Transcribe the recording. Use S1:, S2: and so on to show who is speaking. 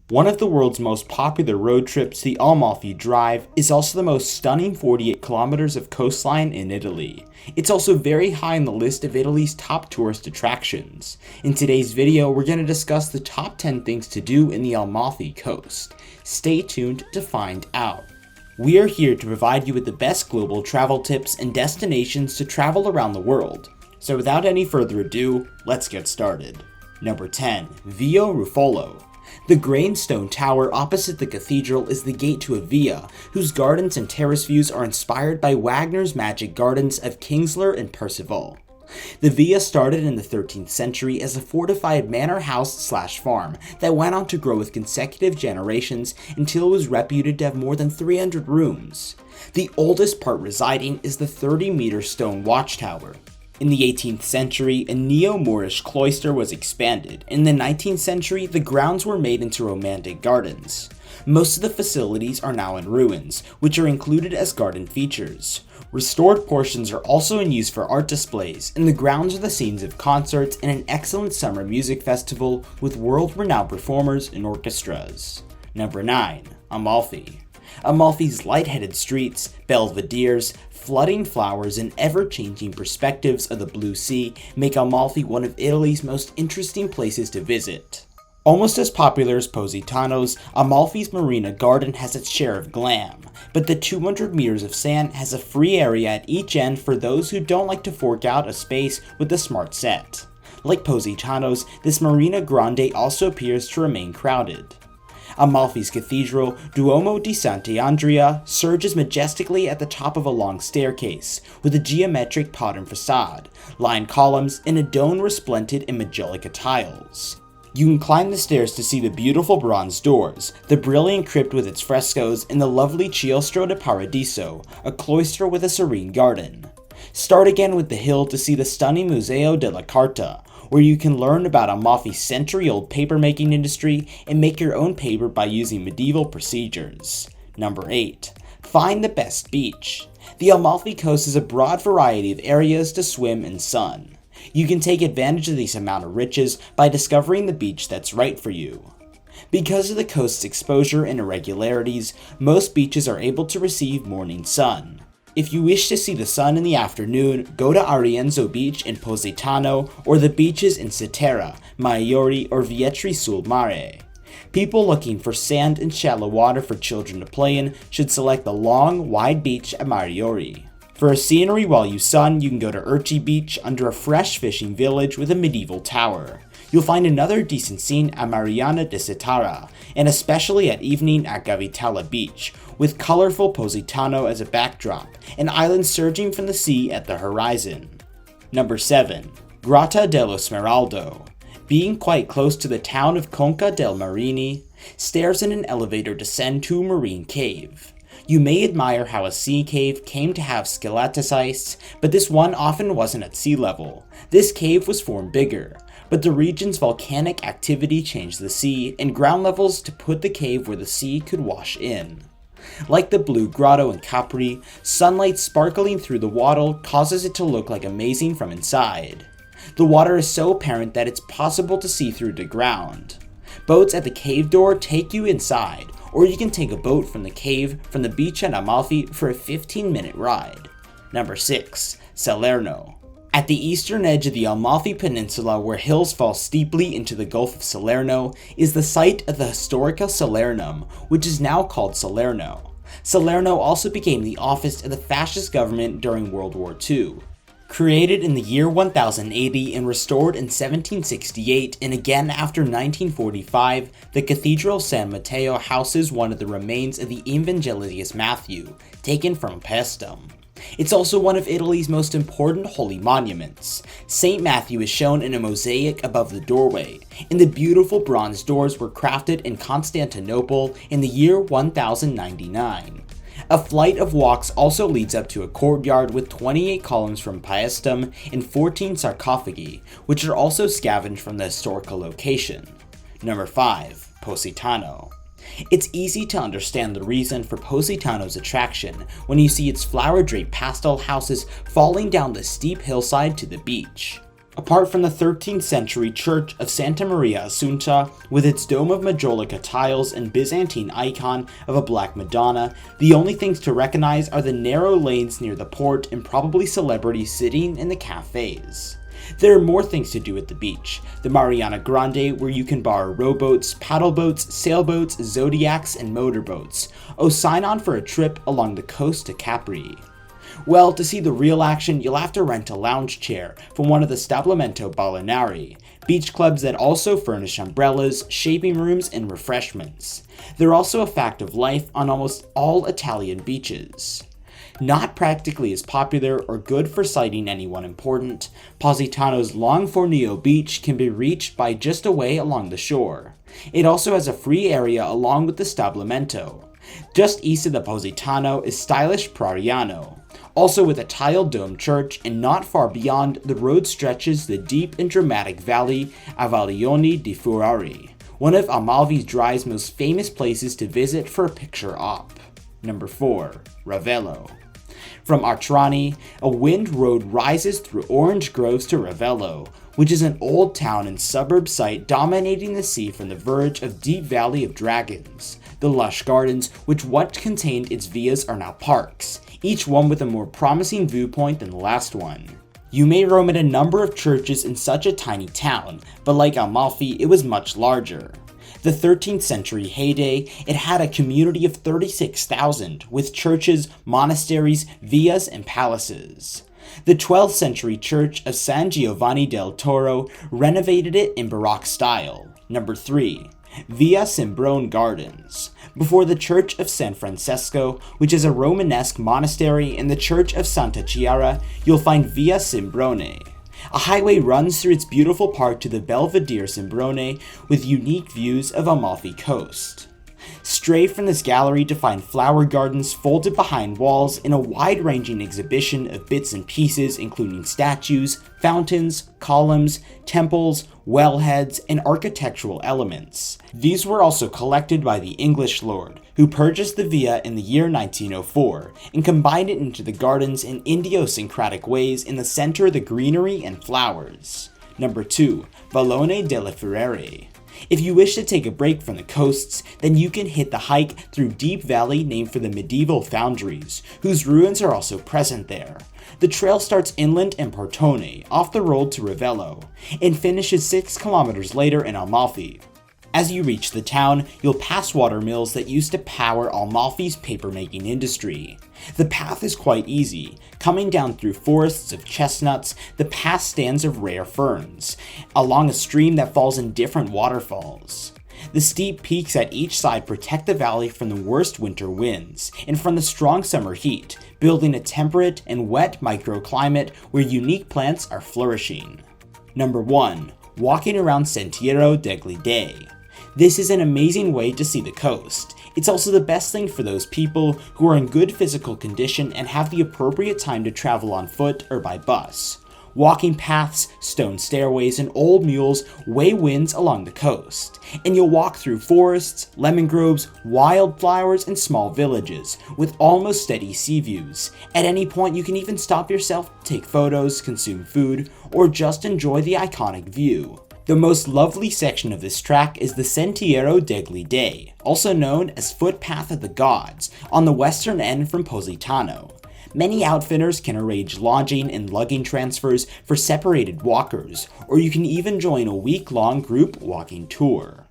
S1: One of the world's most popular road trips, the Amalfi Drive, is also the most stunning 48 kilometers of coastline in Italy. It's also very high on the list of Italy's top tourist attractions. In today's video, we're going to discuss the top 10 things to do in the Amalfi Coast. Stay tuned to find out. We are here to provide you with the best global travel tips and destinations to travel around the world. So without any further ado, let's get started. Number 10. Via Rufolo. The Grindstone Tower opposite the cathedral is the gate to a via, whose gardens and terrace views are inspired by Wagner's magic gardens of Kingsler and Percival. The via started in the 13th century as a fortified manor house/farm that went on to grow with consecutive generations until it was reputed to have more than 300 rooms. The oldest part residing is the 30-meter stone watchtower. In the 18th century, a neo-Moorish cloister was expanded. In the 19th century, the grounds were made into romantic gardens. Most of the facilities are now in ruins, which are included as garden features. Restored portions are also in use for art displays, and the grounds are the scenes of concerts and an excellent summer music festival with world-renowned performers and orchestras. Number 9. Amalfi. Amalfi's light-headed streets, belvederes, flooding flowers, and ever-changing perspectives of the blue sea make Amalfi one of Italy's most interesting places to visit. Almost as popular as Positano's, Amalfi's Marina Garden has its share of glam, but the 200 meters of sand has a free area at each end for those who don't like to fork out a space with a smart set. Like Positano's, this Marina Grande also appears to remain crowded. Amalfi's cathedral, Duomo di Sant'Andrea, surges majestically at the top of a long staircase, with a geometric pattern facade, lined columns, and a dome resplendent in majolica tiles. You can climb the stairs to see the beautiful bronze doors, the brilliant crypt with its frescoes, and the lovely Chiostro de Paradiso, a cloister with a serene garden. Start again with the hill to see the stunning Museo della Carta, where you can learn about Amalfi's century-old papermaking industry and make your own paper by using medieval procedures. Number 8. Find the best beach. The Amalfi Coast has a broad variety of areas to swim and sun. You can take advantage of these amount of riches by discovering the beach that's right for you. Because of the coast's exposure and irregularities, most beaches are able to receive morning sun. If you wish to see the sun in the afternoon, go to Arienzo Beach in Positano or the beaches in Cetera, Maiori, or Vietri sul Mare. People looking for sand and shallow water for children to play in should select the long, wide beach at Maiori. For a scenery while you sun, you can go to Urchi Beach under a fresh fishing village with a medieval tower. You'll find another decent scene at Mariana de Setara, and especially at evening at Gavitala Beach, with colorful Positano as a backdrop, and islands surging from the sea at the horizon. Number 7. Grotta dello Smeraldo. Being quite close to the town of Conca del Marini, stairs in an elevator descend to a marine cave. You may admire how a sea cave came to have stalactites, but this one often wasn't at sea level. This cave was formed bigger, but the region's volcanic activity changed the sea and ground levels to put the cave where the sea could wash in. Like the Blue Grotto in Capri, sunlight sparkling through the water causes it to look like amazing from inside. The water is so apparent that it's possible to see through the ground. Boats at the cave door take you inside, or you can take a boat from the cave from the beach at Amalfi for a 15-minute ride. Number 6. Salerno. At the eastern edge of the Amalfi Peninsula, where hills fall steeply into the Gulf of Salerno, is the site of the Historica Salernum, which is now called Salerno. Salerno also became the office of the fascist government during World War II. Created in the year 1080 and restored in 1768 and again after 1945, the Cathedral San Matteo houses one of the remains of the Evangelius Matthew, taken from Paestum. It's also one of Italy's most important holy monuments. St. Matthew is shown in a mosaic above the doorway, and the beautiful bronze doors were crafted in Constantinople in the year 1099. A flight of walks also leads up to a courtyard with 28 columns from Paestum and 14 sarcophagi, which are also scavenged from the historical location. Number 5. Positano. It's easy to understand the reason for Positano's attraction when you see its flower-draped pastel houses falling down the steep hillside to the beach. Apart from the 13th century church of Santa Maria Assunta, with its dome of majolica tiles and Byzantine icon of a Black Madonna, the only things to recognize are the narrow lanes near the port and probably celebrities sitting in the cafes. There are more things to do at the beach. The Mariana Grande, where you can borrow rowboats, paddle boats, sailboats, zodiacs, and motorboats. Oh, sign on for a trip along the coast to Capri. Well, to see the real action, you'll have to rent a lounge chair from one of the Stabilimento Balneari, beach clubs that also furnish umbrellas, shaping rooms, and refreshments. They're also a fact of life on almost all Italian beaches. Not practically as popular or good for sighting anyone important, Positano's Long Fornio Beach can be reached by just a way along the shore. It also has a free area along with the Stabilimento. Just east of the Positano is stylish Prariano. Also with a tiled dome church, and not far beyond, the road stretches the deep and dramatic valley Avalioni di Furari, one of Amalfi Drive's most famous places to visit for a picture op. Number 4. Ravello. From Artrani, a wind road rises through orange groves to Ravello, which is an old town and suburb site dominating the sea from the verge of Deep Valley of Dragons. The lush gardens, which once contained its villas, are now parks, each one with a more promising viewpoint than the last one. You may roam at a number of churches in such a tiny town, but like Amalfi, it was much larger. The 13th century heyday, it had a community of 36,000, with churches, monasteries, villas, and palaces. The 12th century church of San Giovanni del Toro renovated it in Baroque style. Number 3. Via Cimbrone Gardens. Before the Church of San Francesco, which is a Romanesque monastery, and the Church of Santa Chiara, you'll find Via Cimbrone. A highway runs through its beautiful park to the Belvedere Cimbrone with unique views of Amalfi Coast. Stray from this gallery to find flower gardens folded behind walls in a wide-ranging exhibition of bits and pieces including statues, fountains, columns, temples, wellheads, and architectural elements. These were also collected by the English lord, who purchased the villa in the year 1904 and combined it into the gardens in idiosyncratic ways in the center of the greenery and flowers. Number 2. Vallone delle Ferriere. If you wish to take a break from the coasts, then you can hit the hike through Deep Valley named for the medieval foundries, whose ruins are also present there. The trail starts inland in Partone, off the road to Ravello, and finishes 6 kilometers later in Amalfi. As you reach the town, you'll pass water mills that used to power Amalfi's papermaking industry. The path is quite easy, coming down through forests of chestnuts, the path stands of rare ferns, along a stream that falls in different waterfalls. The steep peaks at each side protect the valley from the worst winter winds, and from the strong summer heat, building a temperate and wet microclimate where unique plants are flourishing. Number 1. Walking around Sentiero degli Dei. This is an amazing way to see the coast. It's also the best thing for those people who are in good physical condition and have the appropriate time to travel on foot or by bus. Walking paths, stone stairways, and old mules weigh winds along the coast, and you'll walk through forests, lemon groves, wildflowers, and small villages with almost steady sea views. At any point, you can even stop yourself, take photos, consume food, or just enjoy the iconic view. The most lovely section of this track is the Sentiero degli Dei, also known as Footpath of the Gods, on the western end from Positano. Many outfitters can arrange lodging and lugging transfers for separated walkers, or you can even join a week-long group walking tour.